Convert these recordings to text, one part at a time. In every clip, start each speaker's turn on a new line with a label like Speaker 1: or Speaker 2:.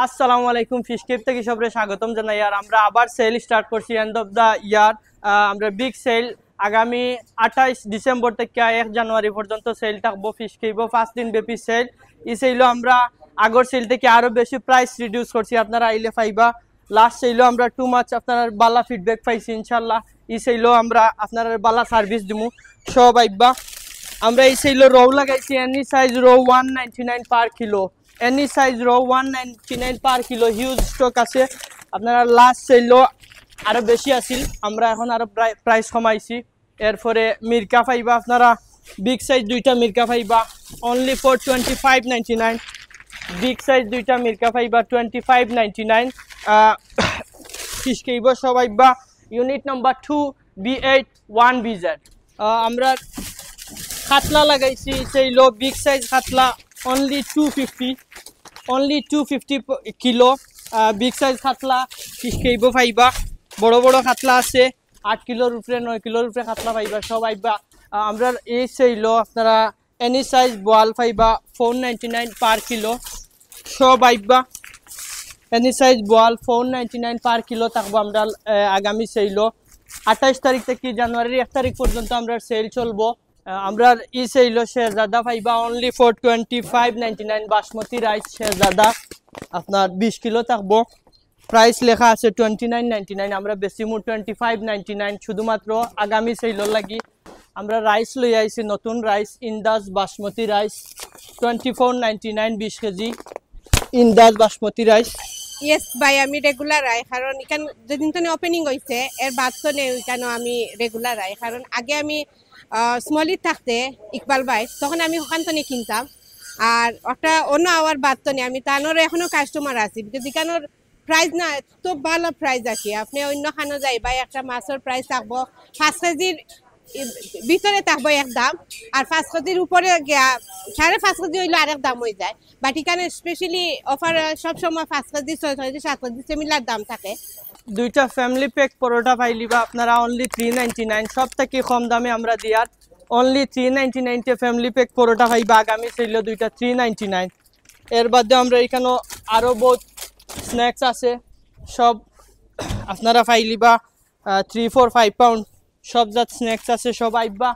Speaker 1: আসসালামু আলাইকুম fish Cape থেকে সবরে স্বাগতম জানাই। আর আমরা আবার সেল স্টার্ট করছি এন্ড অফ দা ইয়ার। আমরা বিগ সেল আগামী 28 ডিসেম্বর থেকে 1 জানুয়ারি পর্যন্ত সেল থাকবো ফিশ কেপ 5 দিন ব্যাপী সেল। এই সেলও আমরা আগর সেল থেকে আরো বেশি প্রাইস রিডিউস করছি, আপনারা আইলে পাইবা। লাস্ট সেলও আমরা টু মাচ আপনার বালা ফিডব্যাক পাইছি ইনশাল্লাহ। এই সেলও আমরা আপনার বালা সার্ভিস দিমু, সব আইবা। আমরা এই সেলও রৌ লাগাইছি এনি সাইজ রৌ 199 পার কিলো, এনি সাইজ রো 199 পার কিলো। হিউজ স্টক আছে, আপনারা লাস্ট সেলও আরো বেশি আছিল, আমরা এখন আরো প্রাইস কমাইছি। এরপরে মির্কা পাইবা, আপনারা বিগ সাইজ দুইটা মির্কা পাইবা অনলি ফর 2599। বিগ সাইজ দুইটা মির্কা পাইবা 2599। ফিশ কেইব সবাইবা ইউনিট নাম্বার 2 B8 1BZ। আমরা কাতলা লাগাইছি সেইলো বিগ সাইজ কাতলা only 250 কিলো। বিগ সাইজ কাতলা ফিশ কেইব পাইবা, বড় বড় কাতলা আছে 8 কিলোর উপরে 9 কিলোর উপরে কাতলা পাইবা, সব আইবা। আমরা এই সেইলো আপনারা এনি সাইজ বোয়াল পাইবা 499 পার কিলো, সব আইবা। এনি সাইজ বোয়াল 499 পার কিলো থাকবো আমরা আগামী সেইলো 28 তারিখ থেকে জানুয়ারির 1 তারিখ পর্যন্ত আমরা সেল চলবো। আমরা ই সেইলো শেরজাদা পাইবা অনলি ফর 2599। বাসমতি রাইস শেরজাদা আপনার 20 কিলো থাকবো, প্রাইস লেখা আছে 2999। আমরা বেশি মু 2599 শুধুমাত্র আগামী সেইলোর লাগি। আমরা রাইস লই আইছি নতুন রাইস ইন্দাজ বাসমতি রাইস 2499 20 কেজি ইন্দাজ বাসমতি রাইস।
Speaker 2: ইয়েস ভাই, আমি রেগুলার আই, কারণ এখানে যেদিন তো ওপেনিং হয়েছে এর বাদ তো নেই, কেন আমি রেগুলার আই। কারণ আগে আমি স্মলিত থাকতে ইকবাল ভাই, তখন আমি ওখান তো কিনতাম। আর ওটা অন্য আওয়ার বাদ তো নেই, আমি তানোর এখনো কাস্টমার আছি, বিকজ এখানোর প্রাইস না তো ভালো প্রাইস আছে। আপনি অন্য খানো যাই ভাই, একটা মাছের প্রাইস থাকবো 5 কেজির ভিতরে থাকবো এক দাম, আর 5 কেজির উপরে 5.5 কেজি হইলে আরেক দাম হয়ে যায়। বাট এখানে স্পেশালি অফার সবসময় 5 কেজি 6 কেজি 7 কেজি সেমিলার দাম থাকে।
Speaker 1: দুইটা ফ্যামিলি প্যাক পরোটা পাইলিবা আপনারা অনলি 399। সব থেকে কম দামে আমরা দিয়ার অনলি 399 তে ফ্যামিলি প্যাক পরোটা পাইবা আগামী সেল দুইটা 399। এর বাদে আমরা এখানে আরো বহুত স্ন্যাক্স আছে, সব আপনারা পাইলিবা 3, 4, 5 পাউন্ড সব জাত স্ন্যাক্স আছে, সব আইবা।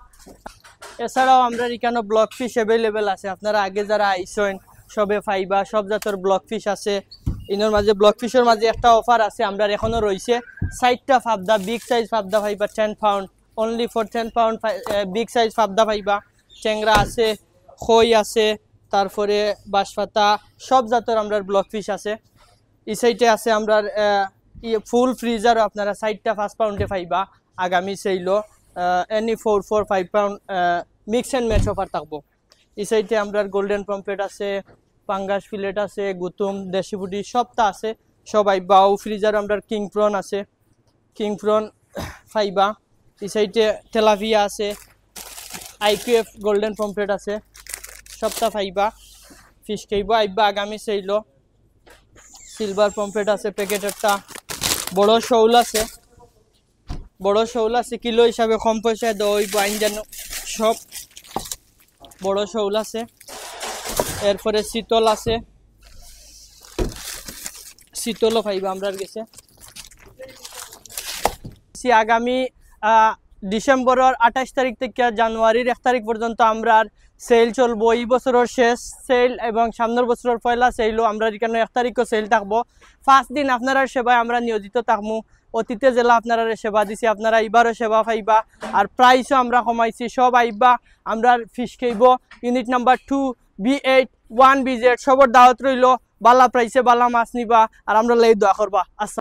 Speaker 1: এছাড়াও আমরা এখানে ব্লক ফিশ অ্যাভেলেবেল আছে, আপনারা আগে যারা আইসেন সবে পাইবা। সব জাতের ব্লক ফিশ আছে। ইনোর মাঝে ব্লক ফিশের মাঝে একটা অফার আছে আমরা এখনো রয়েছে 60টা ফাবদা বিগ সাইজ ফাবদা পাইবা 10 pound only for 10 pound big size ফাবদা পাইবা। চ্যাংরা আছে, খই আছে, তারপরে বাঁশপাতা, সব জাতের আমরা ব্লক ফিশ আছে। এই সাইডে আছে আমরা ফুল ফ্রিজারও আপনারা 60টা 5 পাউন্ডে পাইবা আগামী সেইলো any 4, 4, 5 pound mix and match offer থাকবো। এই সাইডে আমরা গোল্ডেন পম্পলেট আছে, পাঙ্গাস ফিলেট আছে, গুতুম দেশি বুটি সবটা আছে, সবাই বাউ। ফ্রিজার আমরা কিং প্রন আছে, কিং প্রন ফাইবা। এই সাইডে তেলাভিয়া আছে, IQF গোল্ডেন পম্পলেট আছে, সবটা ফাইবা। ফিশ খাইবা আইবা আগামী সেইলো। সিলভার পম্পলেট আছে প্যাকেটেরটা, বড় শৌল আছে, বড় শৌল আছে কিলো হিসাবে কম পয়সায় দই বাইন যেন সব বড় শৌল আছে। এরপরে শীতল আছে, শীতলও পাইবা আমরা গেছে। আগামী ডিসেম্বরের 28 তারিখ থেকে জানুয়ারির 1 তারিখ পর্যন্ত আমরা সেল চলবো। এই বছরের শেষ সেল এবং সামনের বছরের পয়লা সেলও আমরা এখানে 1 তারিখও সেল থাকবো। 5 দিন আপনারা সেবায় আমরা নিয়োজিত থাকবো। অতীতে জেলা আপনারা সেবা দিছি, আপনারা এবারও সেবা পাইবা। আর প্রাইসও আমরা কমাইছি, সব আইবা। আমরা ফিশ খাইব ইউনিট নাম্বার 2 B8 1BZ। সবর দাওয়াত রইল, বালা প্রাইসে বালা মাছ নিবা আর আমরা লাই দোয়া করবা।